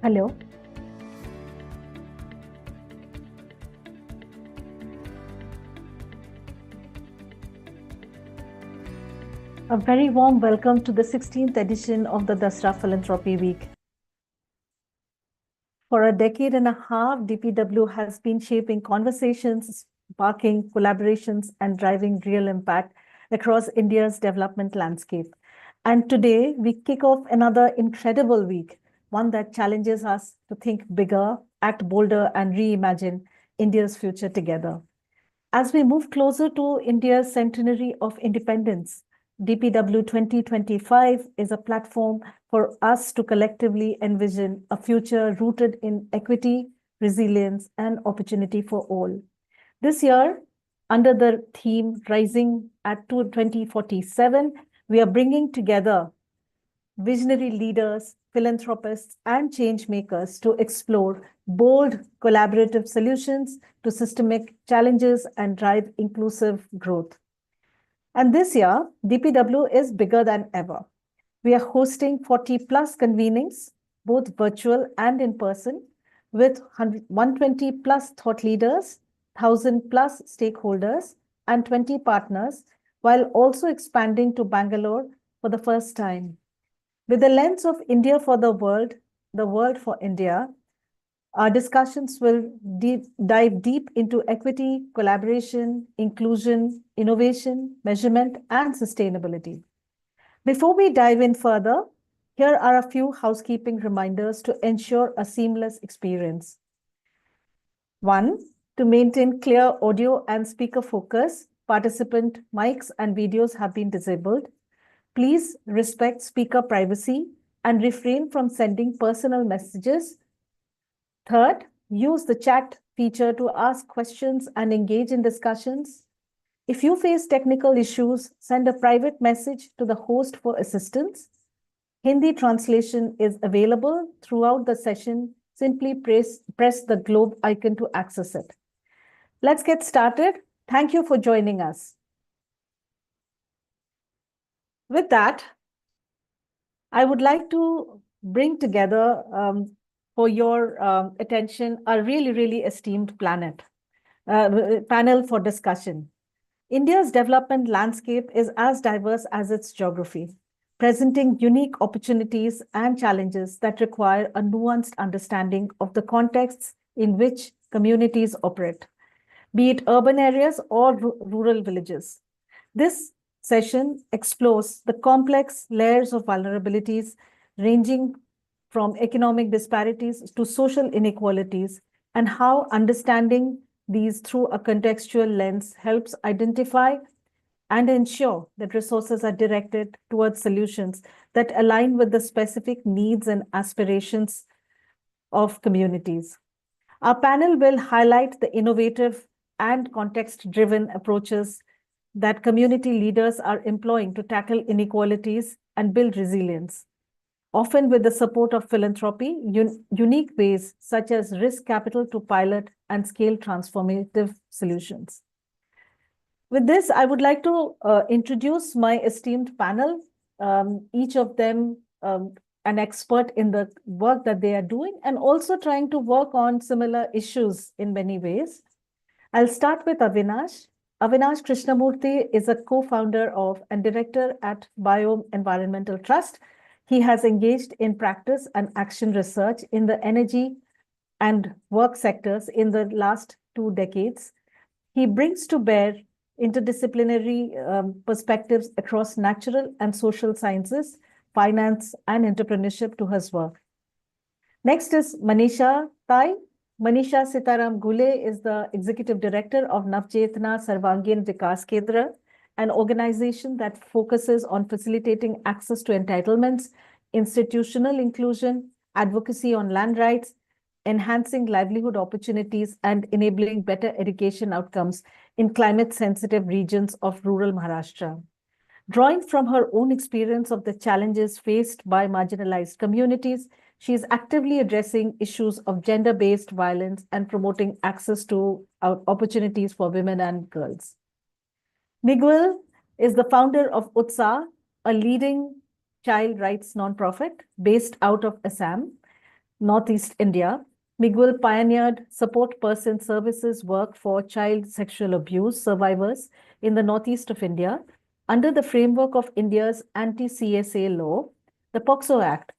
Hello. A very warm welcome to the 16th edition of the Dasra Philanthropy Week. For a decade and a half, DPW has been shaping conversations, sparking collaborations, and driving real impact across India's development landscape. And today, we kick off another incredible week, one that challenges us to think bigger, act bolder, and reimagine India's future together. As we move closer to India's centenary of independence, DPW 2025 is a platform for us to collectively envision a future rooted in equity, resilience, and opportunity for all. This year, under the theme Rising at 2047, we are bringing together visionary leaders, philanthropists, and change makers to explore bold collaborative solutions to systemic challenges and drive inclusive growth. And this year, DPW is bigger than ever. We are hosting 40 plus convenings, both virtual and in person, with 120 plus thought leaders, 1,000 plus stakeholders, and 20 partners, while also expanding to Bangalore for the first time. With the lens of India for the world for India, our discussions will dive deep into equity, collaboration, inclusion, innovation, measurement, and sustainability. Before we dive in further, here are a few housekeeping reminders to ensure a seamless experience. One, to maintain clear audio and speaker focus, participant mics and videos have been disabled. Please respect speaker privacy and refrain from sending personal messages. Third, use the chat feature to ask questions and engage in discussions. If you face technical issues, send a private message to the host for assistance. Hindi translation is available throughout the session. Simply press the globe icon to access it. Let's get started. Thank you for joining us. With that, I would like to bring together for your attention a really esteemed panel for discussion. India's development landscape is as diverse as its geography, presenting unique opportunities and challenges that require a nuanced understanding of the contexts in which communities operate, be it urban areas or rural villages. This session explores the complex layers of vulnerabilities ranging from economic disparities to social inequalities, and how understanding these through a contextual lens helps identify and ensure that resources are directed towards solutions that align with the specific needs and aspirations of communities. Our panel will highlight the innovative and context-driven approaches that community leaders are employing to tackle inequalities and build resilience, often with the support of philanthropy, unique ways such as risk capital to pilot and scale transformative solutions. With this, I would like to introduce my esteemed panel, each of them an expert in the work that they are doing and also trying to work on similar issues in many ways. I'll start with Avinash. Avinash Krishnamurthy is a co-founder of and director at Biome Environmental Trust. He has engaged in practice and action research in the energy and work sectors in the last 2 decades. He brings to bear interdisciplinary perspectives across natural and social sciences, finance, and entrepreneurship to his work. Next is Manisha Tai. Manisha Sitaram Gule is the executive director of Navchetna Sarvangin Vikas Kendra, an organization that focuses on facilitating access to entitlements, institutional inclusion, advocacy on land rights, enhancing livelihood opportunities, and enabling better education outcomes in climate-sensitive regions of rural Maharashtra. Drawing from her own experience of the challenges faced by marginalized communities, she is actively addressing issues of gender-based violence and promoting access to opportunities for women and girls. Miguel is the founder of Utsa, a leading child rights nonprofit based out of Assam. Northeast India. Miguel pioneered support person services work for child sexual abuse survivors in the northeast of India under the framework of India's anti-CSA law, the POXO Act.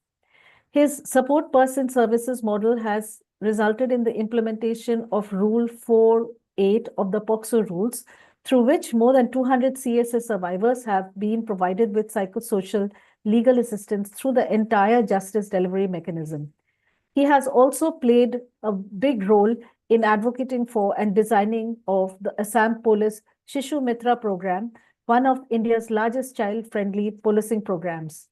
His support person services model has resulted in the implementation of Rule 4.8 of the POXO rules, through which more than 200 CSA survivors have been provided with psychosocial legal assistance through the entire justice delivery mechanism. He has also played a big role in advocating for and designing of the Assam Police Shishu Mitra program, one of India's largest child-friendly policing programs.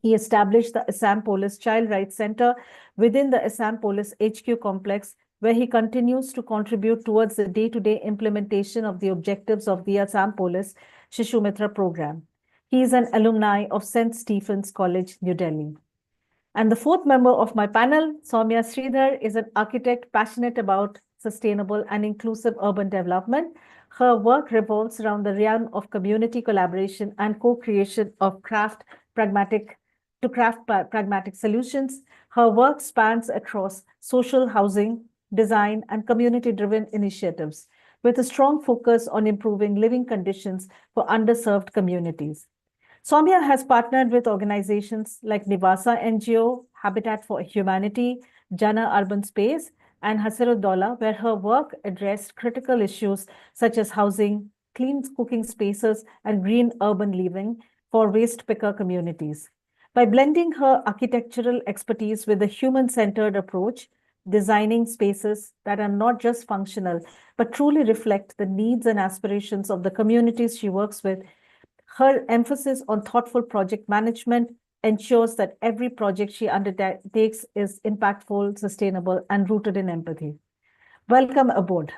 He established the Assam Police Child Rights Center within the Assam Police HQ complex, where he continues to contribute towards the day-to-day implementation of the objectives of the Assam Police Shishu Mitra program. He is an alumni of St. Stephen's College, New Delhi. And the fourth member of my panel, Soumya Sridhar, is an architect passionate about sustainable and inclusive urban development. Her work revolves around the realm of community collaboration and co-creation of pragmatic solutions. Her work spans across social housing, design, and community-driven initiatives, with a strong focus on improving living conditions for underserved communities. Soumya has partnered with organizations like Nivasa NGO, Habitat for Humanity, Jana Urban Space, and Hasiruddaulah, where her work addressed critical issues such as housing, clean cooking spaces, and green urban living for waste picker communities. By blending her architectural expertise with a human-centered approach, designing spaces that are not just functional, but truly reflect the needs and aspirations of the communities she works with, her emphasis on thoughtful project management ensures that every project she undertakes is impactful, sustainable, and rooted in empathy. Welcome aboard.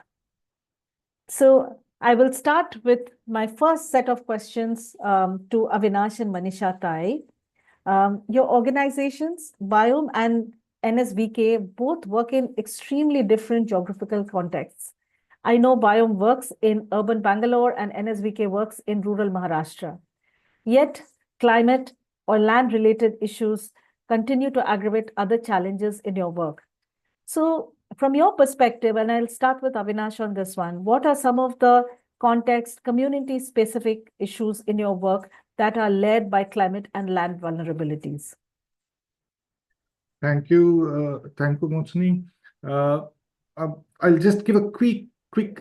So I will start with my first set of questions to Avinash and Manisha Tai. Your organizations, Biome and NSVK, both work in extremely different geographical contexts. I know Biome works in urban Bangalore and NSVK works in rural Maharashtra. Yet, climate or land-related issues continue to aggravate other challenges in your work. So, from your perspective, and I'll start with Avinash on this one, what are some of the context, community-specific issues in your work that are led by climate and land vulnerabilities? Thank you, Motsini. I'll just give a quick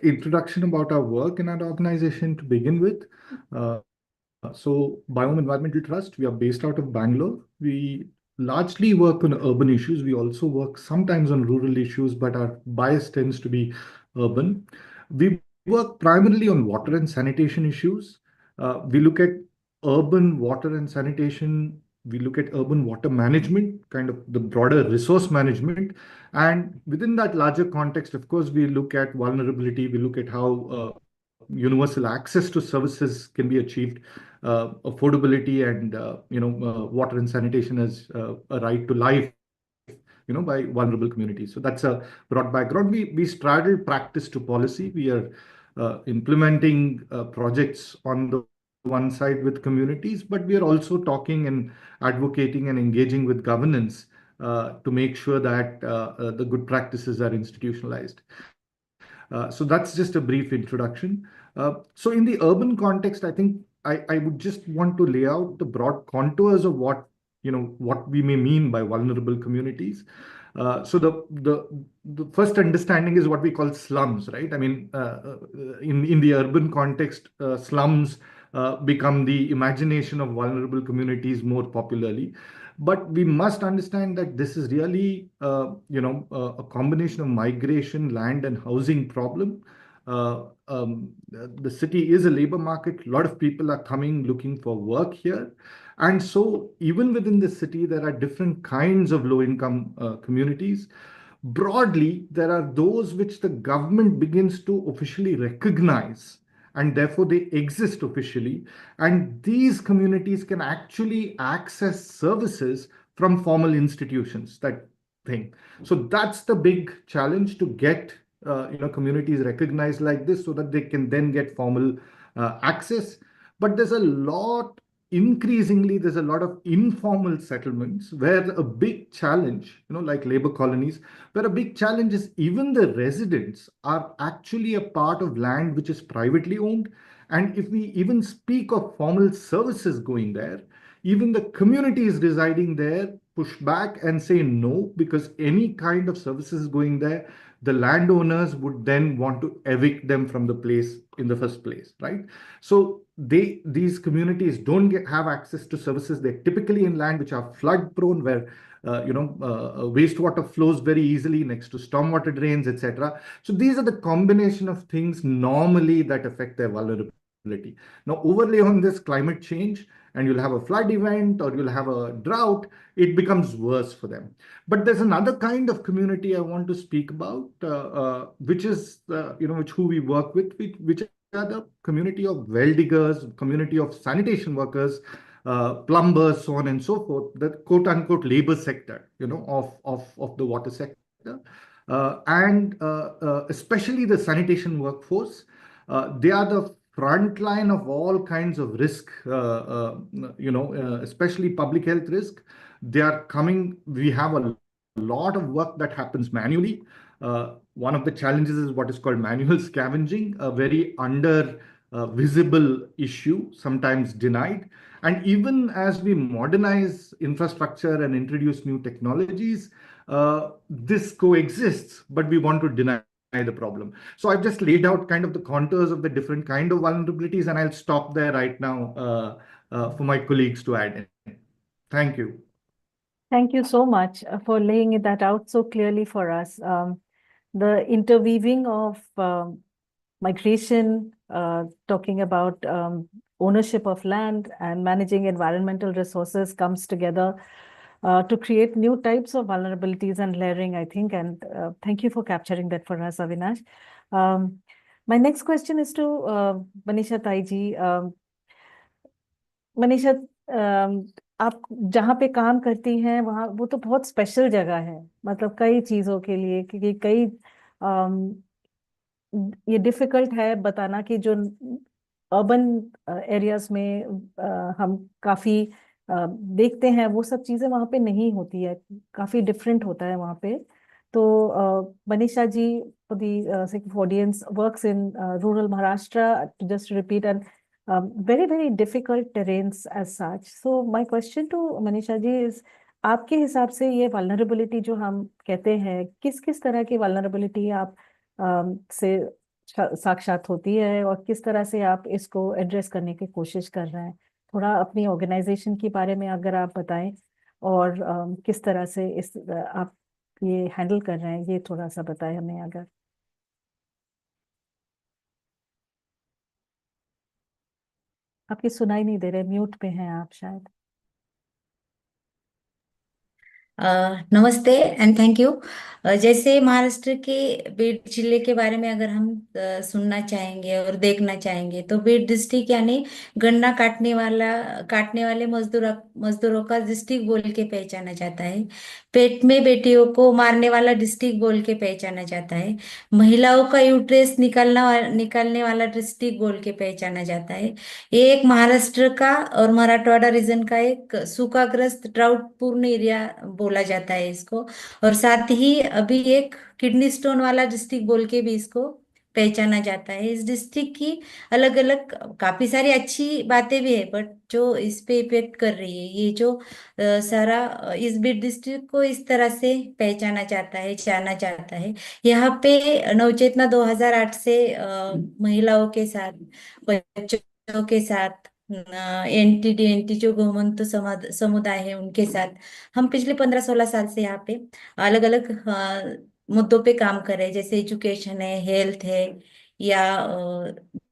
introduction about our work in our organization to begin with. So Biome Environmental Trust, we are based out of Bangalore. We largely work on urban issues. We also work sometimes on rural issues, but our bias tends to be urban. We work primarily on water and sanitation issues. We look at urban water and sanitation. We look at urban water management, kind of the broader resource management. And within that larger context, of course, we look at vulnerability. We look at how universal access to services can be achieved, affordability, and water and sanitation as a right to life, by vulnerable communities. So that's a broad background. We straddle practice to policy. We are implementing projects on the one side with communities, but we are also talking and advocating and engaging with governance to make sure that the good practices are institutionalized. So that's just a brief introduction. So in the urban context, I think I would just want to lay out the broad contours of what we may mean by vulnerable communities. So the first understanding is what we call slums, right? I mean, in the urban context, slums become the imagination of vulnerable communities more popularly. But we must understand that this is really, a combination of migration, land, and housing problem. The city is a labor market. A lot of people are coming looking for work here. And so even within the city, there are different kinds of low-income communities. Broadly, there are those which the government begins to officially recognize, and therefore they exist officially. And these communities can actually access services from formal institutions, that thing. So that's the big challenge, to get communities recognized like this so that they can then get formal access. But there's a lot increasingly there's a lot of informal settlements where a big challenge, like labor colonies, where a big challenge is even the residents are actually a part of land which is privately owned. And if we even speak of formal services going there, even the communities residing there push back and say no, because any kind of services going there, the landowners would then want to evict them from the place in the first place, right? So these communities don't have access to services. They're typically in land which are flood prone, where wastewater flows very easily next to stormwater drains, etc. So these are the combination of things normally that affect their vulnerability. Now overlay on this climate change, and you'll have a flood event or you'll have a drought, it becomes worse for them. But there's another kind of community I want to speak about, which is, which who we work with, which are the community of well diggers, community of sanitation workers, plumbers, so on and so forth, the quote unquote labor sector, of the water sector. And especially the sanitation workforce, they are the front line of all kinds of risk, especially public health risk. They are coming, we have a lot of work that happens manually. One of the challenges is what is called manual scavenging, a very under visible issue, sometimes denied. And even as we modernize infrastructure and introduce new technologies, this coexists, but we want to deny the problem. So I've just laid out kind of the contours of the different kind of vulnerabilities, and I'll stop there right now for my colleagues to add in. Thank you. Thank you so much for laying that out so clearly for us. The interweaving of migration, talking about ownership of land and managing environmental resources comes together to create new types of vulnerabilities and layering, I think. And thank you for capturing that for us, Avinash. My next question is to Manisha Taiji. Manisha, आप जहाँ पे काम करती हैं वहाँ वो तो बहुत स्पेशल जगह है, मतलब कई चीजों के लिए, क्योंकि कई ये डिफिकल्ट है बताना कि जो अर्बन एरियाज में हम काफी देखते हैं वो सब चीजें वहाँ पे नहीं होती है, काफी डिफरेंट होता है वहाँ पे। तो Manisha ji, for the sake of audience, works in rural Maharashtra, to just repeat, and very very difficult terrains as such. So my question to Manisha ji is, आपके हिसाब से ये vulnerability जो हम कहते हैं, किस किस तरह की vulnerability आप से साक्षात होती है और किस तरह से आप इसको एड्रेस करने की कोशिश कर रहे हैं? थोड़ा अपनी ऑर्गेनाइजेशन के बारे में अगर आप बताएं, और किस तरह से इस आप ये हैंडल कर रहे हैं, ये थोड़ा सा बताएं हमें अगर। आपकी सुनाई नहीं दे रहे, म्यूट पे हैं आप शायद। नमस्ते एंड थैंक यू। जैसे महाराष्ट्र के बीड जिले के बारे में अगर हम सुनना चाहेंगे और देखना चाहेंगे, तो बीड डिस्ट्रिक्ट यानी गन्ना काटने वाले मजदूरों का डिस्ट्रिक्ट बोल के पहचाना जाता है। पेट में बेटियों को मारने वाला डिस्ट्रिक्ट बोल के पहचाना जाता है। महिलाओं का यूट्रेस निकालने वाला डिस्ट्रिक्ट बोल के पहचाना जाता है। ये एक महाराष्ट्र का और मराठवाड़ा रीजन का एक सूखाग्रस्त ड्राउट पूर्ण एरिया बोला जाता है इसको। और साथ ही अभी एक किडनी स्टोन वाला डिस्ट्रिक्ट बोल के भी इसको पहचाना जाता है। इस डिस्ट्रिक्ट की अलग अलग काफी सारी अच्छी बातें भी है, बट जो इस पे इफेक्ट कर रही है, ये जो इस बीड डिस्ट्रिक्ट को इस तरह से पहचाना जाता है, जाना जाता है। यहाँ पे नवचेतना 2008 से महिलाओं के साथ, बच्चों के साथ, एनटी डीएनटी जो घुमंतु समुदाय है उनके साथ हम पिछले 15-16 साल से यहाँ पे अलग अलग मुद्दों पे काम कर रहे हैं। जैसे एजुकेशन है, हेल्थ है, या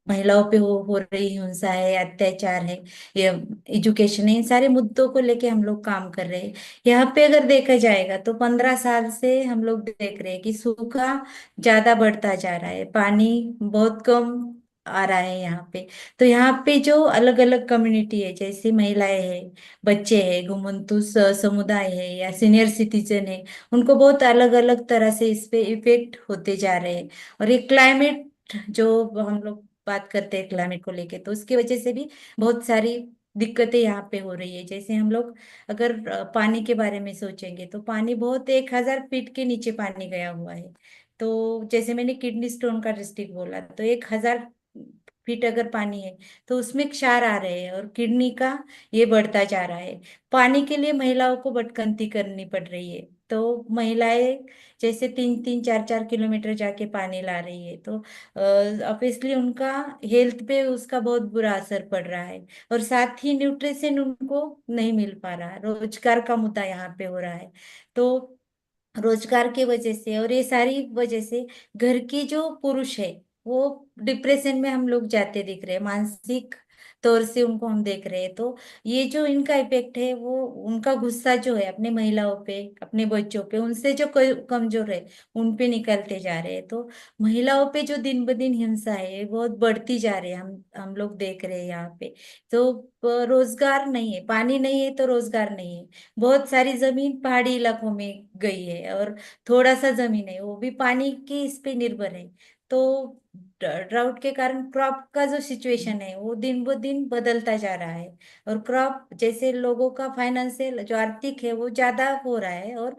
महिलाओं पे हो रही हिंसा है, अत्याचार है, या एजुकेशन है, इन सारे मुद्दों को लेके हम लोग काम कर रहे हैं। यहाँ पे अगर देखा जाएगा तो 15 साल से हम लोग देख रहे हैं कि सूखा ज्यादा बढ़ता जा रहा है, पानी बहुत कम आ रहा है यहाँ पे। तो यहाँ पे जो अलग अलग कम्युनिटी है, जैसे महिलाएं हैं, बच्चे हैं, घुमंतु समुदाय है, या सीनियर सिटीजन है, उनको बहुत अलग अलग तरह से इस पे इफेक्ट होते जा रहे हैं। और ये क्लाइमेट जो हम लोग बात करते हैं क्लाइमेट को लेके, तो उसकी वजह से भी बहुत सारी दिक्कतें यहाँ पे हो रही है। जैसे हम लोग अगर पानी के बारे में सोचेंगे तो पानी बहुत 1,000 फीट के नीचे पानी गया हुआ है। तो जैसे मैंने किडनी स्टोन का डिस्ट्रिक्ट बोला, तो 1,000 फीट अगर पानी है तो उसमें क्षार आ रहे हैं और किडनी का ये बढ़ता जा रहा है। पानी के लिए महिलाओं को भटकंती करनी पड़ रही है। तो महिलाएं जैसे 3-3, 4-4 किलोमीटर जाके पानी ला रही है, तो ऑब्वियसली उनका हेल्थ पे उसका बहुत बुरा असर पड़ रहा है। और साथ ही न्यूट्रिशन उनको नहीं मिल पा रहा है। रोजगार का मुद्दा यहाँ पे हो रहा है। तो रोजगार की वजह से और ये सारी वजह से घर की जो पुरुष है वो डिप्रेशन में हम लोग जाते दिख रहे हैं, मानसिक तौर से उनको हम देख रहे हैं। तो ये जो इनका इफेक्ट है, वो उनका गुस्सा जो है अपने महिलाओं पे, अपने बच्चों पे, उनसे जो कमजोर है उन पे निकलते जा रहे हैं। तो महिलाओं पे जो दिन ब दिन हिंसा है ये बहुत बढ़ती जा रही है, हम लोग देख रहे हैं यहाँ पे। तो रोजगार नहीं है, पानी नहीं है तो रोजगार नहीं है। बहुत सारी जमीन पहाड़ी इलाकों में गई है और थोड़ा सा जमीन है वो भी पानी की इस पे निर्भर है। तो ड्राउट के कारण क्रॉप का जो सिचुएशन है वो दिन ब दिन बदलता जा रहा है। और क्रॉप जैसे लोगों का फाइनेंशियल जो आर्थिक है वो ज्यादा हो रहा है, और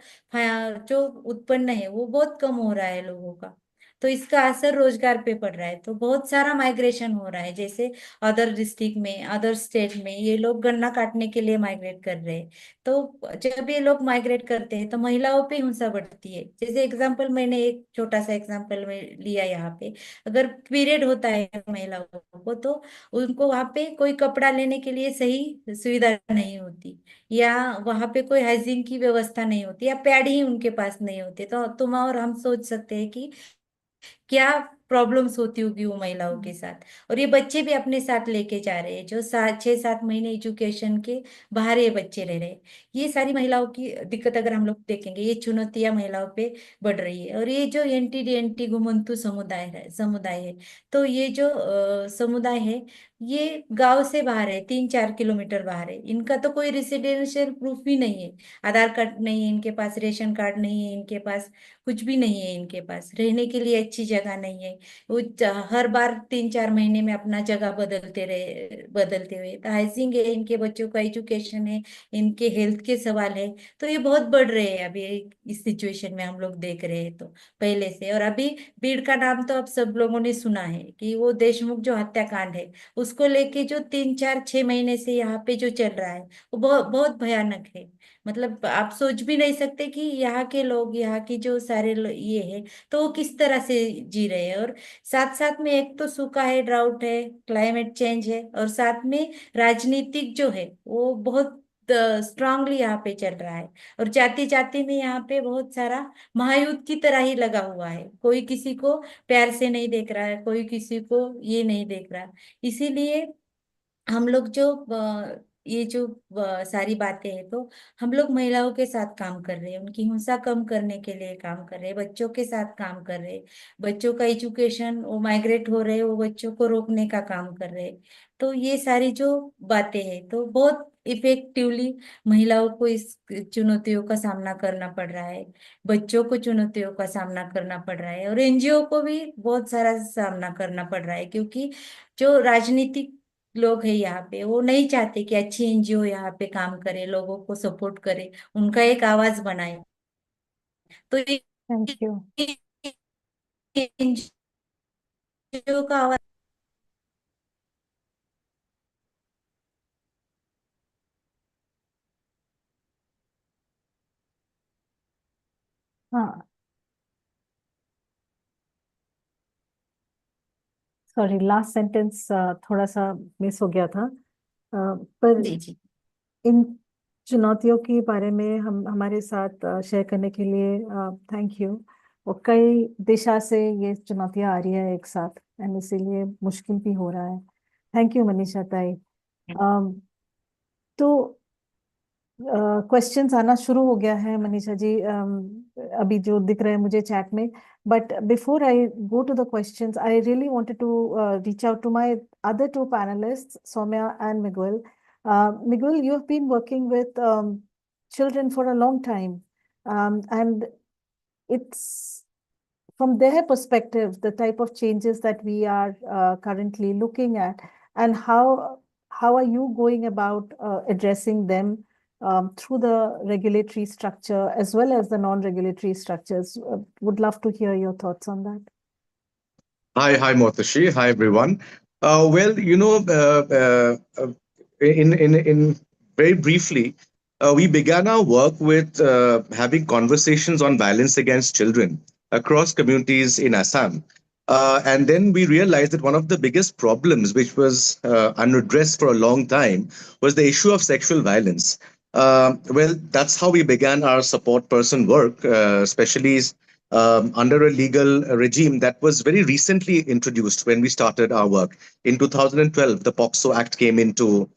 जो उत्पन्न है वो बहुत कम हो रहा है लोगों का। तो इसका असर रोजगार पे पड़ रहा है। तो बहुत सारा माइग्रेशन हो रहा है, जैसे अदर डिस्ट्रिक्ट में, अदर स्टेट में ये लोग गन्ना काटने के लिए माइग्रेट कर रहे हैं। तो जब ये लोग माइग्रेट करते हैं तो महिलाओं पे हिंसा बढ़ती है। जैसे एग्जांपल मैंने एक छोटा सा एग्जांपल में लिया यहाँ पे, अगर पीरियड होता है महिलाओं को तो उनको वहां पे कोई कपड़ा लेने के लिए सही सुविधा नहीं होती, या वहां पे कोई हाइजीन की व्यवस्था नहीं होती, या पैड ही उनके पास नहीं होते। तो तुम और हम सोच सकते हैं कि क्या प्रॉब्लम्स होती होगी वो महिलाओं के साथ। और ये बच्चे भी अपने साथ लेके जा रहे हैं, जो 6-7 महीने एजुकेशन के बाहर ये बच्चे रह रहे हैं। ये सारी महिलाओं की दिक्कत अगर हम लोग देखेंगे, ये चुनौतियां महिलाओं पे बढ़ रही है। और ये जो एंटी एंटी घुमंतु समुदाय है, तो ये जो समुदाय है ये गांव से बाहर है, 3-4 किलोमीटर बाहर है। इनका तो कोई रेसिडेंशियल प्रूफ भी नहीं है, आधार कार्ड नहीं है इनके पास, रेशन कार्ड नहीं है इनके पास, कुछ भी नहीं है इनके पास, रहने के लिए अच्छी जगह नहीं है। वो हर बार 3-4 महीने में अपना जगह बदलते हुए, तो हाइजिन है, इनके बच्चों का एजुकेशन है, इनके हेल्थ के सवाल है। तो ये बहुत बढ़ रहे हैं अभी इस सिचुएशन में हम लोग देख रहे हैं। तो पहले से, और अभी भीड़ का नाम तो अब सब लोगों ने सुना है कि वो देशमुख जो हत्याकांड है उसको लेके जो 3-4-6 महीने से यहाँ पे जो चल रहा है वो बहुत बहुत भयानक है। मतलब आप सोच भी नहीं सकते कि यहाँ के लोग, यहाँ की जो सारे ये है तो वो किस तरह से जी रहे हैं। और साथ साथ में एक तो सूखा है, ड्राउट है, क्लाइमेट चेंज है, और साथ में राजनीतिक जो है वो बहुत स्ट्रांगली यहाँ पे चल रहा है। और जाति जाति में यहाँ पे बहुत सारा महायुद्ध की तरह ही लगा हुआ है, कोई किसी को प्यार से नहीं देख रहा है, कोई किसी को ये नहीं देख रहा। इसीलिए हम लोग जो ये जो सारी बातें हैं, तो हम लोग महिलाओं के साथ काम कर रहे हैं, उनकी हिंसा कम करने के लिए काम कर रहे हैं, बच्चों के साथ काम कर रहे हैं, बच्चों का एजुकेशन, वो माइग्रेट हो रहे हैं वो बच्चों को रोकने का काम कर रहे हैं। तो ये सारी जो बातें हैं तो बहुत इफेक्टिवली महिलाओं को इस चुनौतियों का सामना करना पड़ रहा है, बच्चों को चुनौतियों का सामना करना पड़ रहा है, और एनजीओ को भी बहुत सारा सामना करना पड़ रहा है। क्योंकि जो राजनीतिक लोग हैं यहाँ पे वो नहीं चाहते कि अच्छी एनजीओ यहाँ पे काम करे, लोगों को सपोर्ट करे, उनका एक आवाज बनाए। तो थैंक यू। एनजीओ का आवाज। हाँ, सॉरी, लास्ट सेंटेंस थोड़ा सा मिस हो गया था। पर जी जी। इन चुनौतियों के बारे में हम हमारे साथ शेयर करने के लिए थैंक यू। और कई दिशा से ये चुनौतियां आ रही है एक साथ, एंड इसीलिए मुश्किल भी हो रहा है। थैंक यू मनीषा ताई। तो क्वेश्चंस आना शुरू हो गया है मनीषा जी, अभी जो दिख रहे हैं मुझे चैट में। But before I go to the questions, I really wanted to reach out to my other two panelists, Soumya and Miguel. Miguel, you have been working with children for a long time, and it's from their perspective the type of changes that we are currently looking at, and how are you going about addressing them through the regulatory structure as well as the non-regulatory structures? Would love to hear your thoughts on that. Hi, Motashi. Hi, everyone. Well, in very briefly, we began our work with having conversations on violence against children across communities in Assam. And then we realized that one of the biggest problems, which was unaddressed for a long time, was the issue of sexual violence. Well, that's how we began our support person work, especially under a legal regime that was very recently introduced when we started our work. In 2012, the POCSO Act came into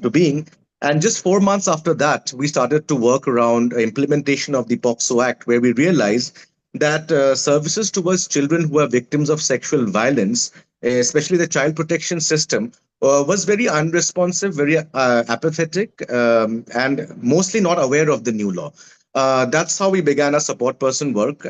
being. And just 4 months after that, we started to work around implementation of the POCSO Act, where we realized that services towards children who are victims of sexual violence, especially the child protection system, was very unresponsive, very apathetic, and mostly not aware of the new law. That's how we began our support person work,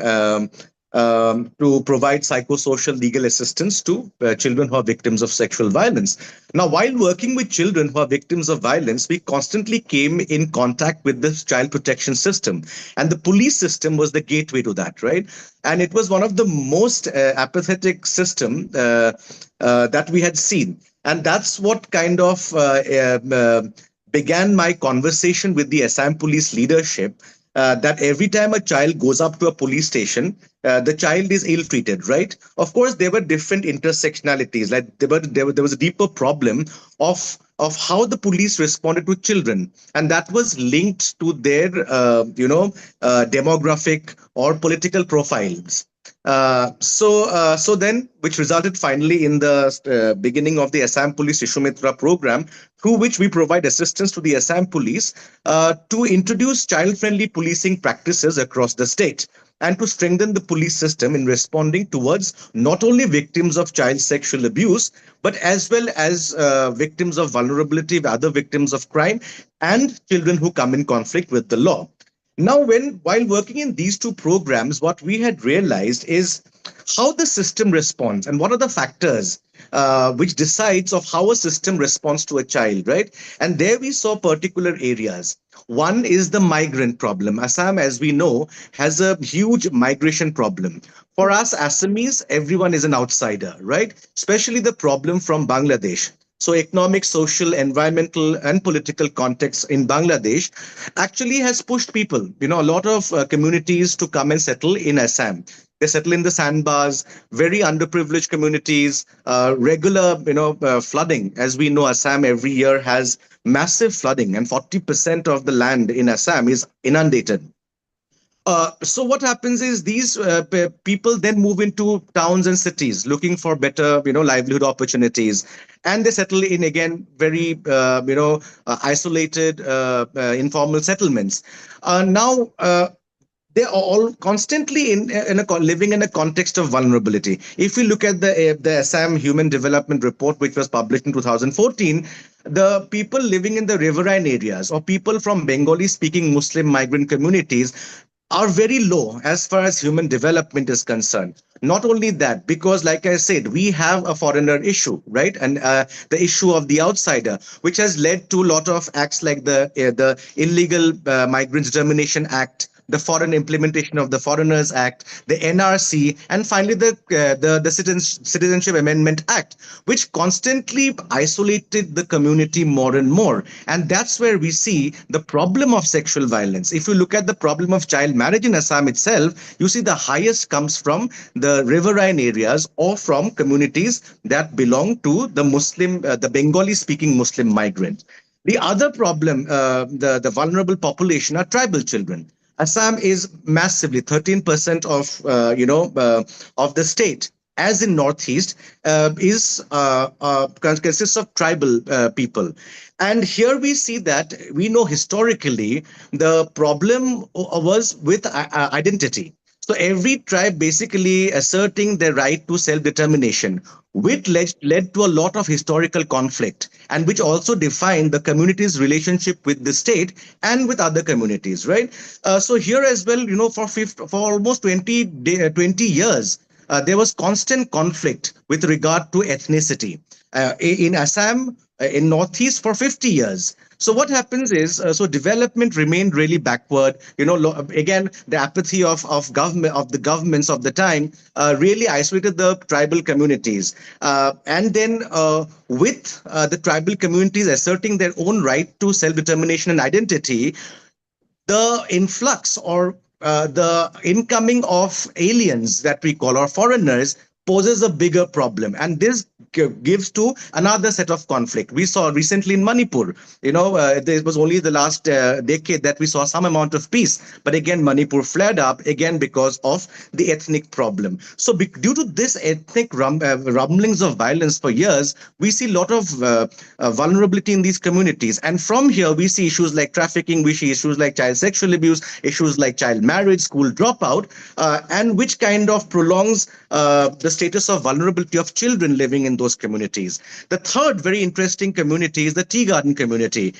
to provide psychosocial legal assistance to children who are victims of sexual violence. Now, while working with children who are victims of violence, we constantly came in contact with the child protection system. And the police system was the gateway to that, right? And it was one of the most apathetic system that we had seen. And that's what kind of began my conversation with the Assam police leadership, that every time a child goes up to a police station, the child is ill-treated, right? Of course, there were different intersectionalities. Like there was a deeper problem of how the police responded to children, and that was linked to their, demographic or political profiles. So then, which resulted finally in the beginning of the Assam Police Shishumitra program, through which we provide assistance to the Assam Police to introduce child-friendly policing practices across the state and to strengthen the police system in responding towards not only victims of child sexual abuse, but as well as victims of vulnerability, other victims of crime, and children who come in conflict with the law. Now, while working in these two programs, what we had realized is how the system responds and what are the factors which decides of how a system responds to a child, right? And there we saw particular areas. One is the migrant problem. Assam, as we know, has a huge migration problem. For us Assamese, everyone is an outsider, right? Especially the problem from Bangladesh. So economic, social, environmental, and political context in Bangladesh actually has pushed people, a lot of communities to come and settle in Assam. They settle in the sandbars, very underprivileged communities, regular, flooding. As we know, Assam every year has massive flooding, and 40% of the land in Assam is inundated. So what happens is these people then move into towns and cities looking for better, livelihood opportunities, and they settle in again very, isolated, informal settlements. Now. They are all constantly living in a context of vulnerability. If we look at the Assam Human Development Report, which was published in 2014, the people living in the riverine areas or people from Bengali speaking Muslim migrant communities are very low as far as human development is concerned. Not only that, because like I said, we have a foreigner issue, right? And the issue of the outsider, which has led to a lot of acts like the Illegal Migrants Determination Act, the Foreign Implementation of the Foreigners Act, the NRC, and finally the Citizenship Amendment Act, which constantly isolated the community more and more. And that's where we see the problem of sexual violence. If you look at the problem of child marriage in Assam itself, you see the highest comes from the riverine areas or from communities that belong to the the Bengali-speaking Muslim migrant. The other problem, the vulnerable population, are tribal children. Assam is massively 13% of the state, as in Northeast, consists of tribal people. And here we see that we know historically the problem was with identity. So every tribe basically asserting their right to self-determination, which led to a lot of historical conflict, and which also defined the community's relationship with the state and with other communities, right? So here as well, for almost 20 years, there was constant conflict with regard to ethnicity. In Assam, in Northeast for 50 years. So what happens is, so development remained really backward. Again, the apathy of government, of the governments of the time, really isolated the tribal communities. And then with the tribal communities asserting their own right to self-determination and identity, the influx or the incoming of aliens that we call, or foreigners, poses a bigger problem, and this gives to another set of conflict. We saw recently in Manipur, there was only the last decade that we saw some amount of peace, but again Manipur flared up again because of the ethnic problem. So due to this ethnic rumblings of violence for years, we see a lot of vulnerability in these communities, and from here we see issues like trafficking, we see issues like child sexual abuse, issues like child marriage, school dropout, and which kind of prolongs the status of vulnerability of children living in those communities. The third very interesting community is the tea garden community.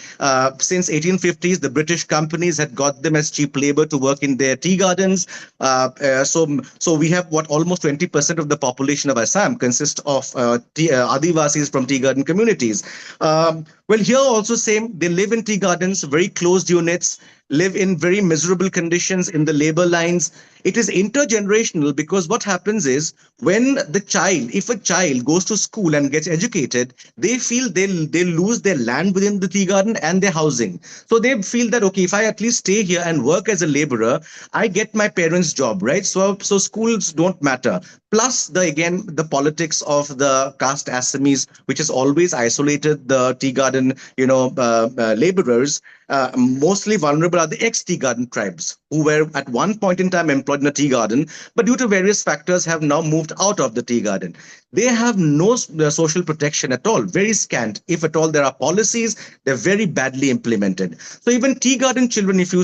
Since 1850s, the British companies had got them as cheap labor to work in their tea gardens. So we have what almost 20% of the population of Assam consists of Adivasis from tea garden communities. Well, here also same. They live in tea gardens, very closed units, live in very miserable conditions in the labor lines. It is intergenerational, because what happens is, when if a child goes to school and gets educated, they feel they lose their land within the tea garden and their housing. So they feel that, okay, if I at least stay here and work as a laborer, I get my parents' job, right? So schools don't matter. Plus the politics of the caste Assamese, which has always isolated the tea garden, laborers. Mostly vulnerable are the ex-tea garden tribes, who were at one point in time employed in a tea garden, but due to various factors have now moved out of the tea garden. They have no social protection at all, very scant. If at all there are policies, they're very badly implemented. So even tea garden children, if you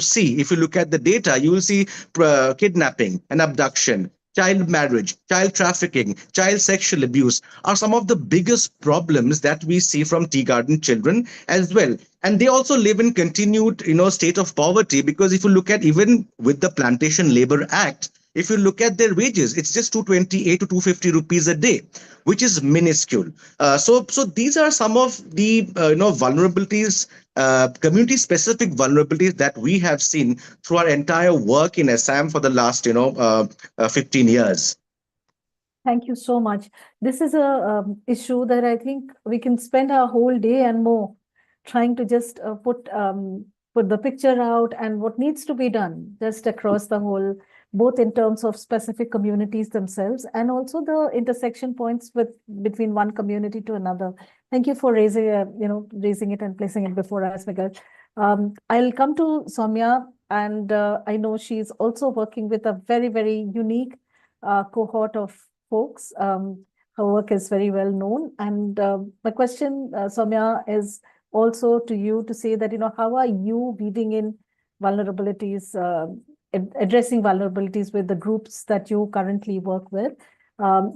look at the data, you will see kidnapping and abduction, child marriage, child trafficking, child sexual abuse are some of the biggest problems that we see from tea garden children as well. And they also live in continued, state of poverty, because if you look at, even with the Plantation Labor Act, if you look at their wages, it's just 228 to 250 rupees a day, which is minuscule. So these are some of the vulnerabilities, community-specific vulnerabilities that we have seen through our entire work in Assam for the last 15 years. Thank you so much. This is a issue that I think we can spend our whole day and more trying to just put the picture out and what needs to be done just across the whole, both in terms of specific communities themselves and also the intersection points between one community to another. Thank you for raising it and placing it before us, Miguel. I'll come to Soumya, and I know she's also working with a very, very unique cohort of folks. Her work is very well known. And my question, Soumya, is also to you to say that, how are you weaving in vulnerabilities, addressing vulnerabilities with the groups that you currently work with?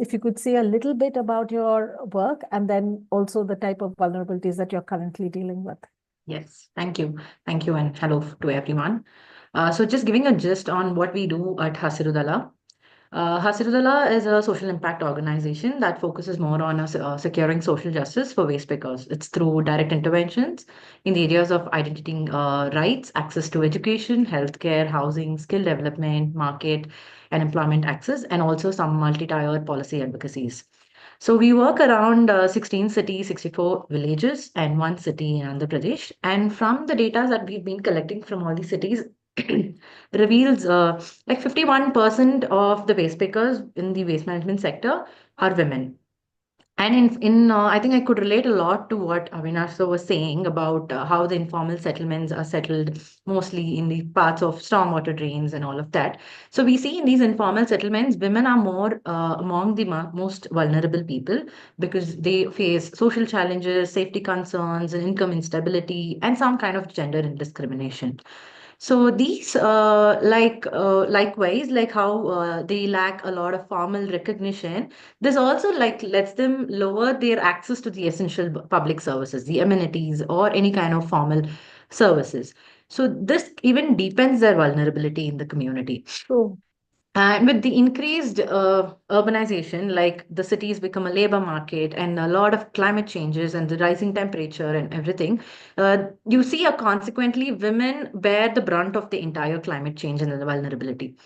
If you could say a little bit about your work and then also the type of vulnerabilities that you're currently dealing with. Yes, thank you. Thank you, and hello to everyone. So just giving a gist on what we do at Hasirudala. Hasirudala is a social impact organization that focuses more on securing social justice for waste pickers. It's through direct interventions in the areas of identity rights, access to education, healthcare, housing, skill development, market, and employment access, and also some multi-tiered policy advocacies. So we work around 16 cities, 64 villages, and one city in Andhra Pradesh. And from the data that we've been collecting from all these cities, reveals like 51% of the waste pickers in the waste management sector are women. And I think I could relate a lot to what Avinash was saying about how the informal settlements are settled mostly in the parts of stormwater drains and all of that. So we see in these informal settlements, women are more among the most vulnerable people because they face social challenges, safety concerns, and income instability, and some kind of gender discrimination. So these, likewise, like how they lack a lot of formal recognition, this also like lets them lower their access to the essential public services, the amenities, or any kind of formal services. So this even deepens their vulnerability in the community. So And with the increased urbanization, like the cities become a labor market and a lot of climate changes and the rising temperature and everything, you see consequently women bear the brunt of the entire climate change and the vulnerability.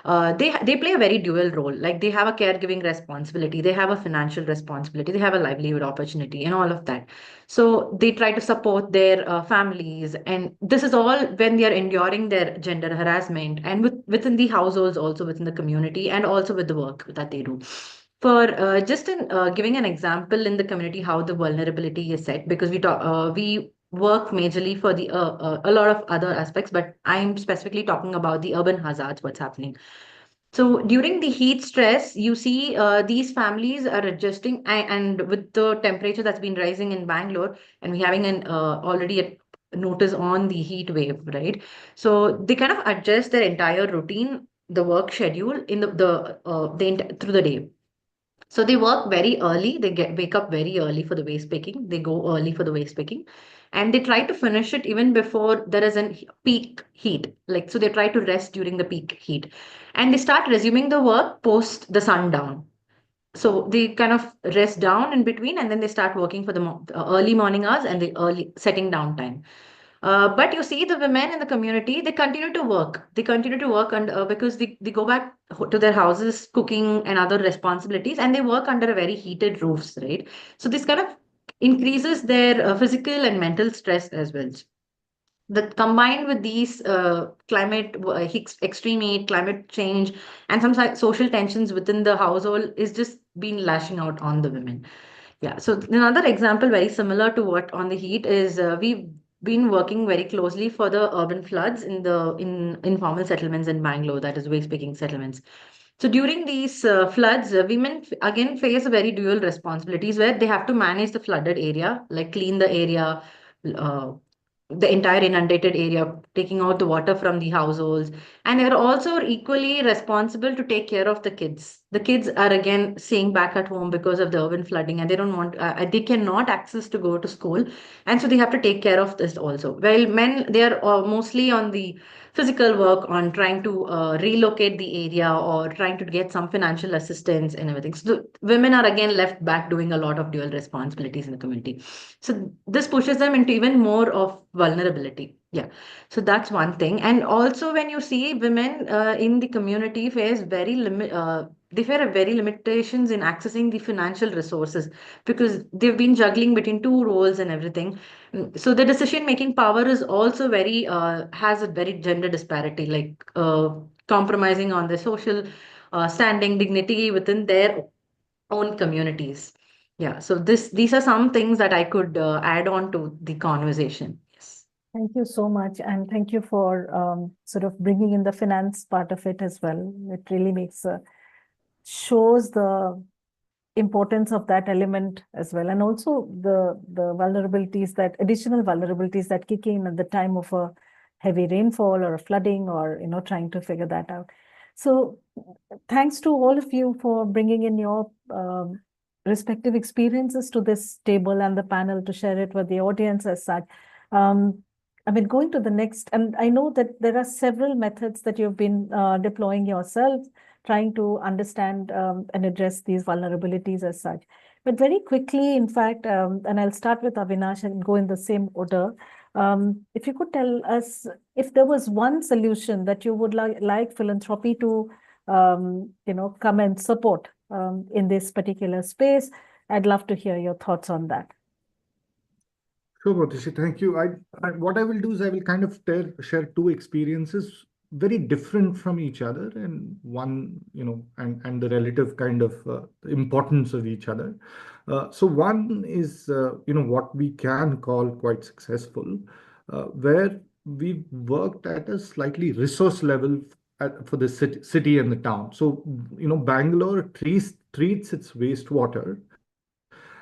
They play a very dual role. Like they have a caregiving responsibility, they have a financial responsibility, they have a livelihood opportunity, and all of that. So they try to support their families, and this is all when they are enduring their gender harassment, and within the households, also within the community, and also with the work that they do. For just in giving an example in the community, how the vulnerability is set, because we work majorly for the a lot of other aspects, but I'm specifically talking about the urban hazards, what's happening. So during the heat stress, you see these families are adjusting, and with the temperature that's been rising in Bangalore, and we having an already a notice on the heat wave, right? So they kind of adjust their entire routine, the work schedule in through the day. So they work very early. They wake up very early for the waste picking. They go early for the waste picking, and they try to finish it even before there is a peak heat. Like so, they try to rest during the peak heat, and they start resuming the work post the sundown. So they kind of rest down in between, and then they start working for the early morning hours and the early setting down time. But you see, the women in the community, they continue to work. They continue to work, and because they go back to their houses, cooking and other responsibilities, and they work under a very heated roofs, right? So this kind of increases their physical and mental stress as well. That combined with these climate extreme heat, climate change, and some social tensions within the household is just been lashing out on the women. Yeah. So another example very similar to what on the heat is we've been working very closely for the urban floods in the in informal settlements in Bangalore, that is waste picking settlements. So during these floods, women again face a very dual responsibilities where they have to manage the flooded area, like clean the area, uh, the entire inundated area, taking out the water from the households. And they're also equally responsible to take care of the kids. The kids are again staying back at home because of the urban flooding, and they don't want, they cannot access to go to school. And so they have to take care of this also. Well, men, they are mostly on the physical work on trying to relocate the area or trying to get some financial assistance and everything. So the women are again left back doing a lot of dual responsibilities in the community. So this pushes them into even more of vulnerability. Yeah. So that's one thing. And also when you see women in the community face they face very limitations in accessing the financial resources because they've been juggling between two roles and everything. So the decision making power is also very has a very gender disparity, like compromising on the social standing dignity within their own communities. Yeah, so these are some things that I could add on to the conversation. Yes. Thank you so much. And thank you for sort of bringing in the finance part of it as well. It really shows the importance of that element as well. And also the vulnerabilities, that additional vulnerabilities that kick in at the time of a heavy rainfall or a flooding or, trying to figure that out. So thanks to all of you for bringing in your respective experiences to this table and the panel to share it with the audience as such. Going to the next, and I know that there are several methods that you've been deploying yourself, trying to understand and address these vulnerabilities as such. But very quickly, in fact, and I'll start with Avinash and go in the same order. If you could tell us if there was one solution that you would like philanthropy to, come and support in this particular space, I'd love to hear your thoughts on that. Sure, Bhautishi, thank you. What I will do is I will kind of share two experiences very different from each other, and one, and the relative kind of importance of each other. So one is, what we can call quite successful, where we worked at a slightly resource level for the city and the town. So, Bangalore treats its wastewater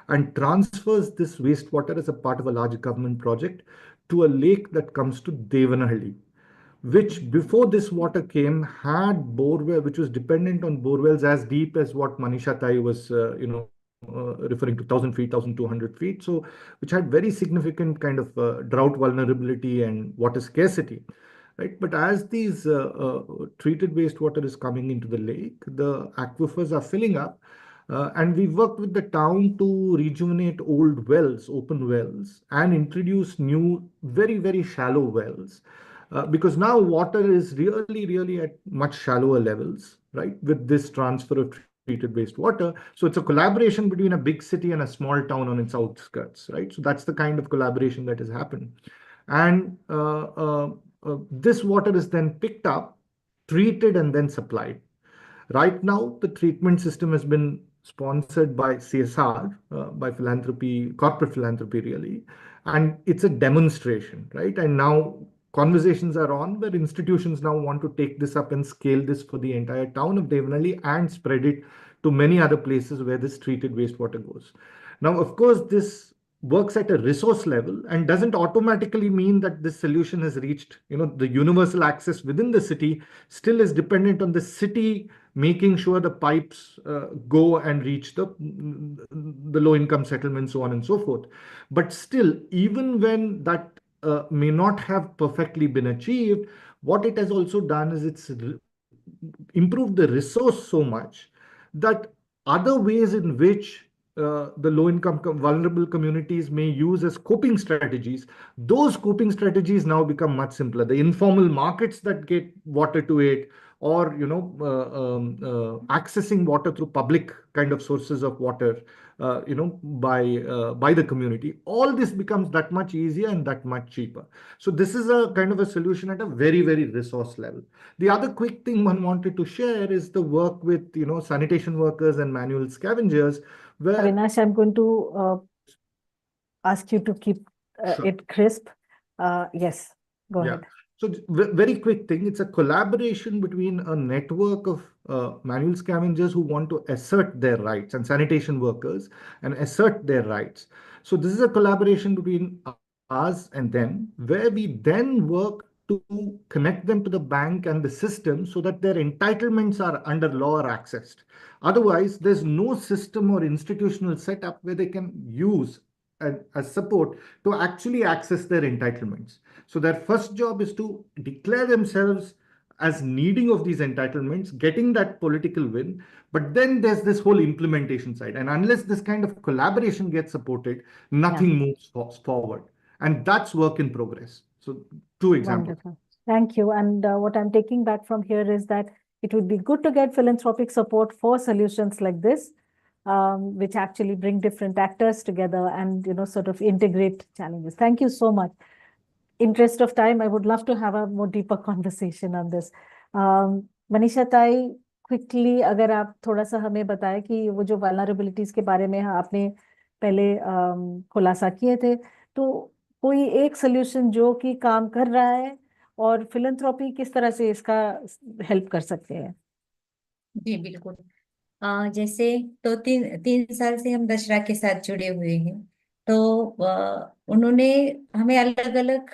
and transfers this wastewater as a part of a large government project to a lake that comes to Devanahalli, which before this water came had borewell, which was dependent on borewells as deep as what Manisha Tai was, referring to 1,000 feet, 1,200 feet. So, which had very significant kind of drought vulnerability and water scarcity. right? But as these treated wastewater is coming into the lake, the aquifers are filling up. And we worked with the town to rejuvenate old wells, open wells, and introduce new, very, very shallow wells. Because now water is really, really at much shallower levels, right? With this transfer of treated wastewater. So it's a collaboration between a big city and a small town on its outskirts, right? So that's the kind of collaboration that has happened. And this water is then picked up, treated, and then supplied. Right now, the treatment system has been sponsored by CSR, by philanthropy, corporate philanthropy, really. And it's a demonstration, right? And now conversations are on where institutions now want to take this up and scale this for the entire town of Devanahalli and spread it to many other places where this treated wastewater goes. Now, of course, this works at a resource level and doesn't automatically mean that this solution has reached, the universal access within the city still is dependent on the city making sure the pipes go and reach the low income settlements, so on and so forth. But still, even when that may not have perfectly been achieved, what it has also done is it's improved the resource so much that other ways in which the low income vulnerable communities may use as coping strategies, those coping strategies now become much simpler. The informal markets that get water to it, or accessing water through public kind of sources of water, by the community, all this becomes that much easier and that much cheaper. So this is a kind of a solution at a very, very resource level. The other quick thing one wanted to share is the work with, sanitation workers and manual scavengers, where Avinash, I'm going to ask you to keep Sure. it crisp. Yes, go Yeah. ahead. So very quick thing. It's a collaboration between a network of manual scavengers who want to assert their rights and sanitation workers and assert their rights. So this is a collaboration between us and them, where we then work to connect them to the bank and the system so that their entitlements are under law or accessed. Otherwise, there's no system or institutional setup where they can use as support to actually access their entitlements. So their first job is to declare themselves as needing of these entitlements, getting that political win. But then there's this whole implementation side. And unless this kind of collaboration gets supported, nothing moves forward. And that's work in progress. So two examples. Wonderful. Thank you. And what I'm taking back from here is that it would be good to get philanthropic support for solutions like this, which actually bring different actors together and, sort of integrate challenges. Thank you so much. Interest of time, I would love to have a more deeper conversation on this. Manisha ताई, quickly अगर आप थोड़ा सा हमें बताएं कि वो जो वल्नरेबिलिटीज के बारे में आपने पहले खुलासा किए थे, तो कोई एक सोल्यूशन जो कि काम कर रहा है और फिलैंथ्रोपी किस तरह से इसका हेल्प कर सकते हैं? जी बिल्कुल। जैसे तो तीन तीन साल से हम दशरा के साथ जुड़े हुए हैं। तो उन्होंने हमें अलग अलग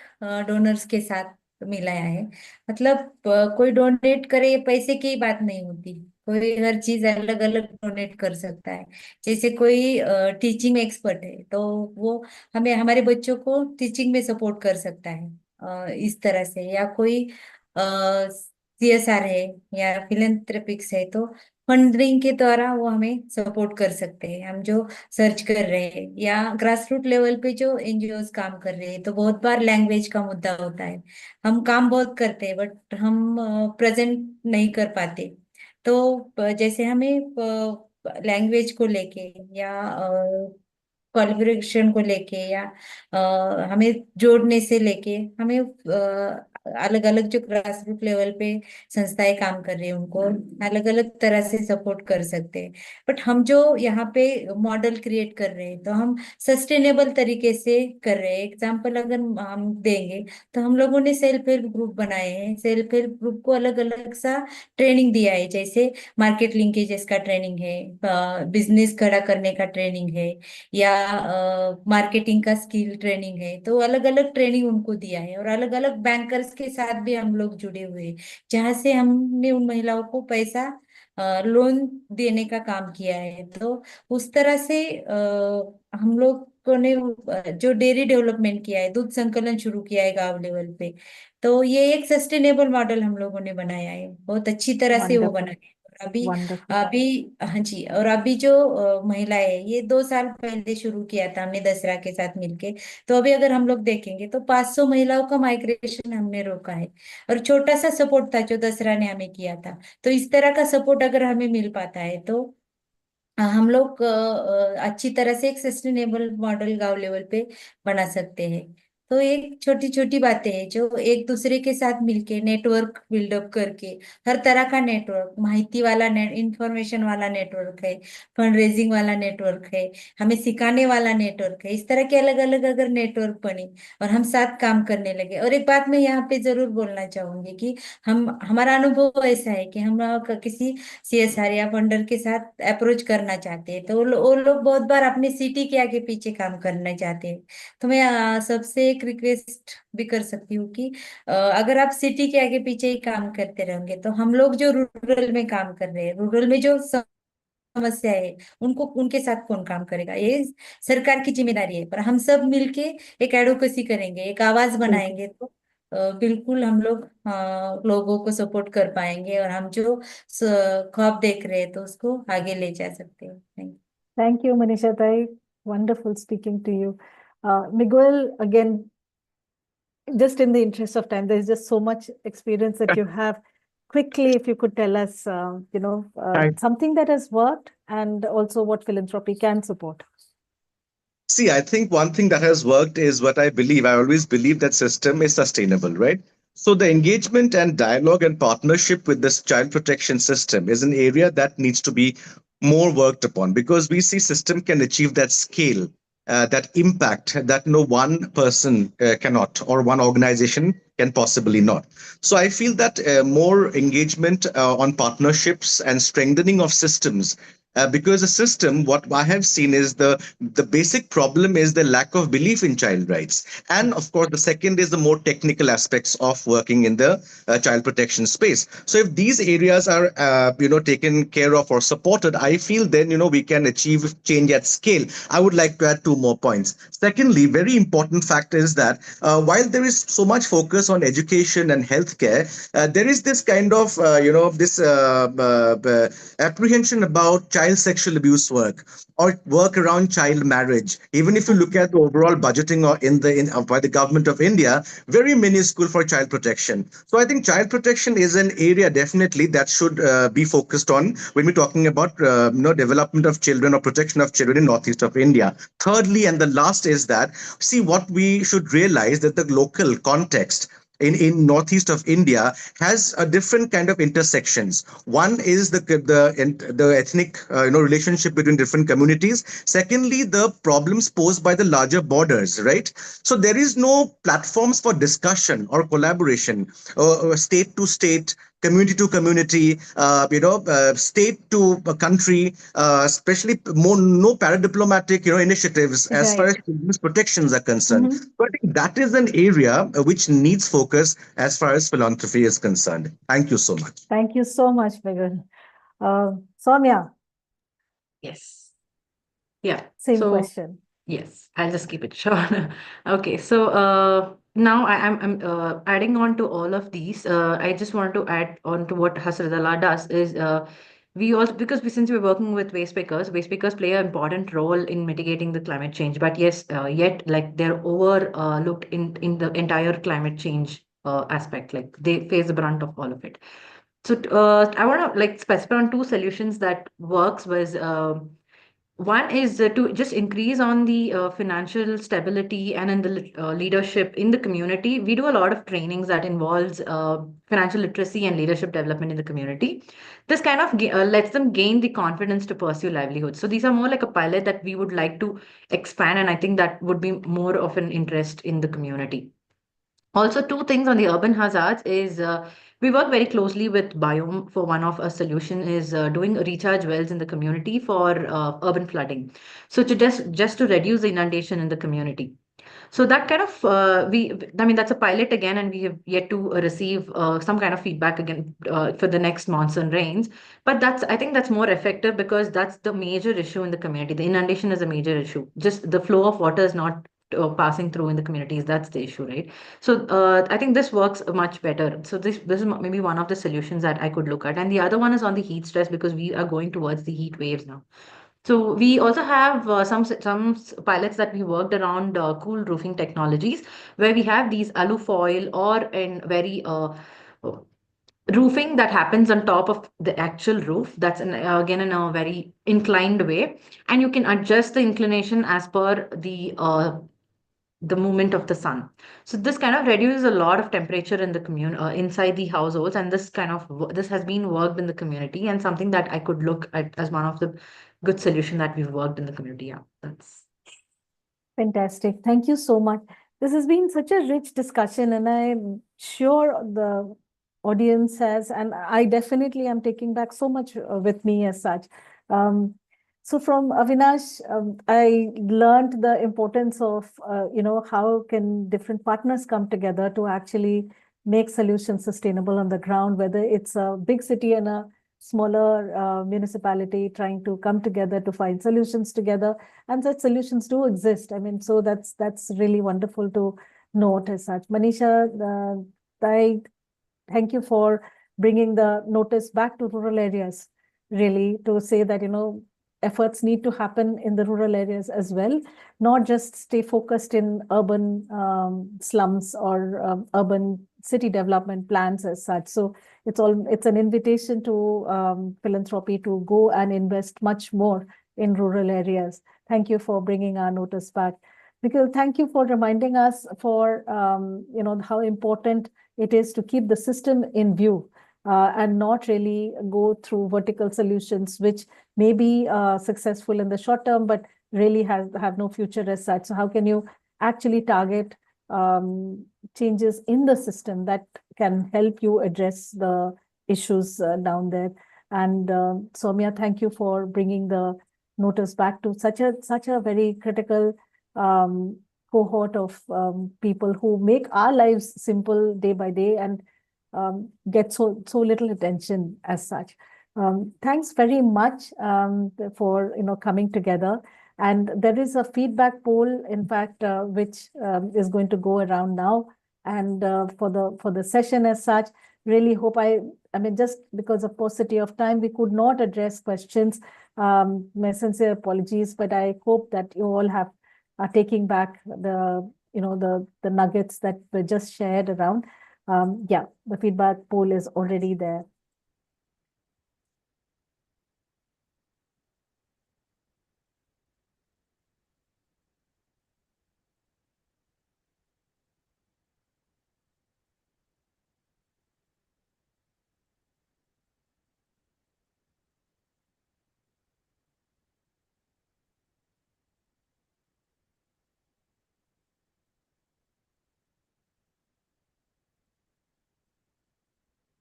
डोनर्स के साथ मिलाया है। मतलब कोई डोनेट करे, ये पैसे की बात नहीं होती, कोई हर चीज अलग अलग डोनेट कर सकता है। जैसे कोई टीचिंग में एक्सपर्ट है तो वो हमें हमारे बच्चों को टीचिंग में सपोर्ट कर सकता है इस तरह से। या कोई सीएसआर है या फिलेंथ्रोपिक्स है तो फंडिंग के द्वारा वो हमें सपोर्ट कर सकते हैं। हम जो सर्च कर रहे हैं या ग्रास रूट लेवल पे जो एनजीओज काम कर रहे हैं, तो बहुत बार लैंग्वेज का मुद्दा होता है। हम काम बहुत करते हैं बट हम प्रेजेंट नहीं कर पाते। तो जैसे हमें लैंग्वेज को लेके या क्वालिफिकेशन को लेके या हमें जोड़ने से लेके हमें अलग अलग जो ग्रास रूट लेवल पे संस्थाएं काम कर रही है उनको अलग अलग तरह से सपोर्ट कर सकते हैं। बट हम जो यहाँ पे मॉडल क्रिएट कर रहे हैं तो हम सस्टेनेबल तरीके से कर रहे हैं। एग्जाम्पल अगर हम देंगे तो हम लोगों ने सेल्फ हेल्प ग्रुप बनाए हैं। सेल्फ हेल्प ग्रुप को अलग अलग सा ट्रेनिंग दिया है। जैसे मार्केट लिंकेजेस का ट्रेनिंग है, बिजनेस खड़ा करने का ट्रेनिंग है, या मार्केटिंग का स्किल ट्रेनिंग है। तो अलग अलग ट्रेनिंग उनको दिया है। और अलग अलग बैंकर्स के साथ भी हम लोग जुड़े हुए हैं, जहां से हमने उन महिलाओं को पैसा लोन देने का काम किया है। तो उस तरह से हम लोग लोगों ने जो डेयरी डेवलपमेंट किया है, दूध संकलन शुरू किया है गांव लेवल पे, तो ये एक सस्टेनेबल मॉडल हम लोगों ने बनाया है, बहुत अच्छी तरह से वो बना वंडरफुल, है। और अभी वंडरफुल। अभी हाँ जी, और अभी जो महिलाएं है, ये 2 साल पहले शुरू किया था हमने दसरा के साथ मिलके। तो अभी अगर हम लोग देखेंगे तो 500 महिलाओं का माइग्रेशन हमने रोका है। और छोटा सा सपोर्ट था जो दसरा ने हमें किया था। तो इस तरह का सपोर्ट अगर हमें मिल पाता है तो हम लोग अच्छी तरह से एक सस्टेनेबल मॉडल गांव लेवल पे बना सकते हैं। तो एक छोटी छोटी बातें हैं जो एक दूसरे के साथ मिलके नेटवर्क बिल्डअप करके, हर तरह का नेटवर्क, माहिती वाला इंफॉर्मेशन वाला नेटवर्क है, फंड रेजिंग वाला नेटवर्क है, हमें सिखाने वाला नेटवर्क है, इस तरह के अलग अलग अगर नेटवर्क बने और हम साथ काम करने लगे। और एक बात मैं यहाँ पे जरूर बोलना चाहूंगी कि हमारा अनुभव ऐसा है कि हम किसी सीएसआर या फंडर के साथ अप्रोच करना चाहते हैं तो वो लोग बहुत बार अपने सिटी के आगे पीछे काम करना चाहते हैं। तो मैं सबसे एक रिक्वेस्ट भी कर सकती हूँ कि अगर आप सिटी के आगे पीछे ही काम करते रहेंगे तो हम लोग जो रूरल में काम कर रहे हैं, रूरल में जो समस्या है, उनको उनके साथ कौन काम करेगा? ये सरकार की जिम्मेदारी है। पर हम सब मिलके एक एडवोकेसी करेंगे, एक आवाज बिल्कुल। बनाएंगे तो बिल्कुल हम लोग लोगों को सपोर्ट कर पाएंगे और हम जो ख्वाब देख रहे हैं तो उसको आगे ले जा सकते हैं। Thank Thank you, Manisha Tai. Wonderful speaking to you. Miguel, again, just in the interest of time, there's just so much experience that you have. Quickly, if you could tell us, Thank- something that has worked and also what philanthropy can support. See, I think one thing that has worked is what I believe. I always believe that system is sustainable, right? So the engagement and dialogue and partnership with this child protection system is an area that needs to be more worked upon because we see system can achieve that scale, that impact that no one person cannot or one organization can possibly not. So I feel that more engagement on partnerships and strengthening of systems because the system, what I have seen is the basic problem is the lack of belief in child rights, and of course the second is the more technical aspects of working in the child protection space. So if these areas are taken care of or supported, I feel then we can achieve change at scale. I would like to add two more points. Secondly, very important fact is that while there is so much focus on education and healthcare, there is this kind of this apprehension about child sexual abuse work or work around child marriage. Even if you look at the overall budgeting or by the government of India, very minuscule for child protection. So I think child protection is an area definitely that should be focused on when we're talking about development of children or protection of children in northeast of India. Thirdly, and the last is that see what we should realize that the local context in northeast of India has a different kind of intersections. One is the ethnic relationship between different communities. Secondly, the problems posed by the larger borders, right? So there is no platforms for discussion or collaboration, state to state, community to community, state to country, especially more no paradiplomatic initiatives as far as Right. children's protections are concerned. Mhm. So I think that is an area which needs focus as far as philanthropy is concerned. Thank you so much. Thank you so much, Miguel. Soumya, Yes. Yeah. same So question. yes, I'll just keep it short. Okay, so now I'm adding on to all of these. I just want to add on to what Hasradallah does is we also because since we're working with waste pickers play an important role in mitigating the climate change. But yes, yet like they're overlooked in the entire climate change aspect. Like they face the brunt of all of it. So I want to like specify on two solutions that works was. One is to just increase on the financial stability and in the leadership in the community. We do a lot of trainings that involves financial literacy and leadership development in the community. This kind of lets them gain the confidence to pursue livelihood. So these are more like a pilot that we would like to expand, and I think that would be more of an interest in the community. Also, two things on the urban hazards is we work very closely with Biome for one of a solution is doing recharge wells in the community for urban flooding. So to just to reduce the inundation in the community. So that kind of that's a pilot again, and we have yet to receive some kind of feedback again for the next monsoon rains. But I think that's more effective because that's the major issue in the community. The inundation is a major issue. Just the flow of water is not passing through in the communities. That's the issue, right? So I think this works much better. So this is maybe one of the solutions that I could look at, and the other one is on the heat stress because we are going towards the heat waves now. So we also have some pilots that we worked around cool roofing technologies, where we have these alufoil or in very roofing that happens on top of the actual roof. That's again in a very inclined way, and you can adjust the inclination as per the movement of the sun. So this kind of reduces a lot of temperature in the inside the households, and this has been worked in the community and something that I could look at as one of the good solution that we've worked in the community. Yeah, that's Fantastic. Thank you so much. This has been such a rich discussion, and I'm sure the audience has, and I definitely am taking back so much with me as such. So from Avinash, I learned the importance of, how can different partners come together to actually make solutions sustainable on the ground, whether it's a big city and a smaller municipality trying to come together to find solutions together, and such solutions do exist. I mean, so that's really wonderful to note as such. Manisha, I thank you for bringing the notice back to rural areas, really, to say that, efforts need to happen in the rural areas as well, not just stay focused in urban slums or urban city development plans as such. So it's an invitation to philanthropy to go and invest much more in rural areas. Thank you for bringing our notice back. Nikhil, thank you for reminding us for how important it is to keep the system in view and not really go through vertical solutions, which may be successful in the short term, but really have no future as such. So how can you actually target changes in the system that can help you address the issues down there? And Soumya, thank you for bringing the notice back to such a very critical cohort of people who make our lives simple day by day and get so little attention as such. Thanks very much for coming together. And there is a feedback poll, in fact, which is going to go around now. And for the session as such, really hope I mean, just because of paucity of time, we could not address questions. My sincere apologies, but I hope that you all are taking back the nuggets that were just shared around. Yeah, the feedback poll is already there.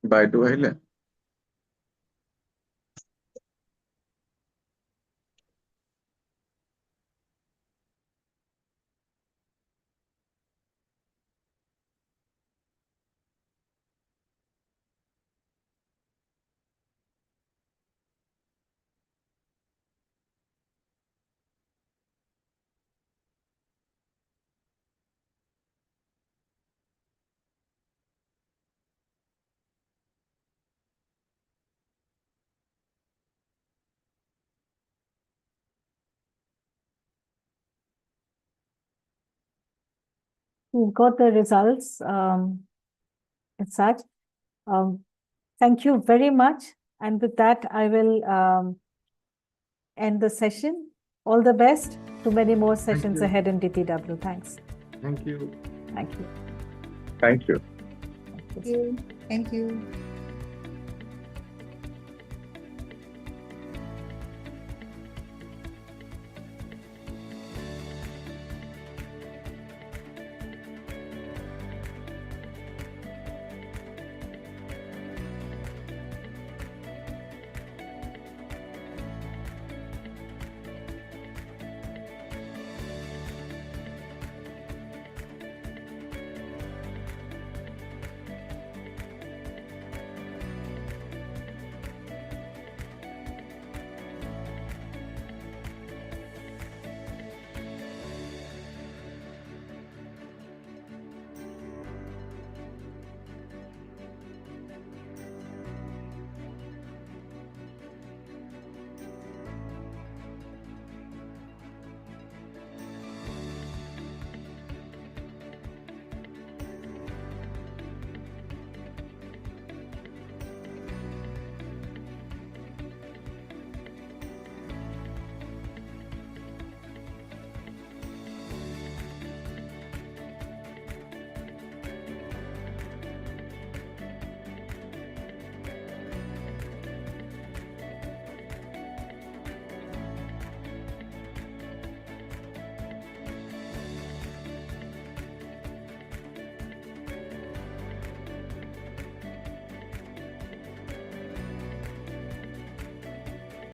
Bye to Ahila. We've got the results as such. Thank you very much. And with that, I will end the session. All the best to many more sessions ahead in DPW. Thanks. Thank you. Thank you. Thank you. Thank you. Thank you.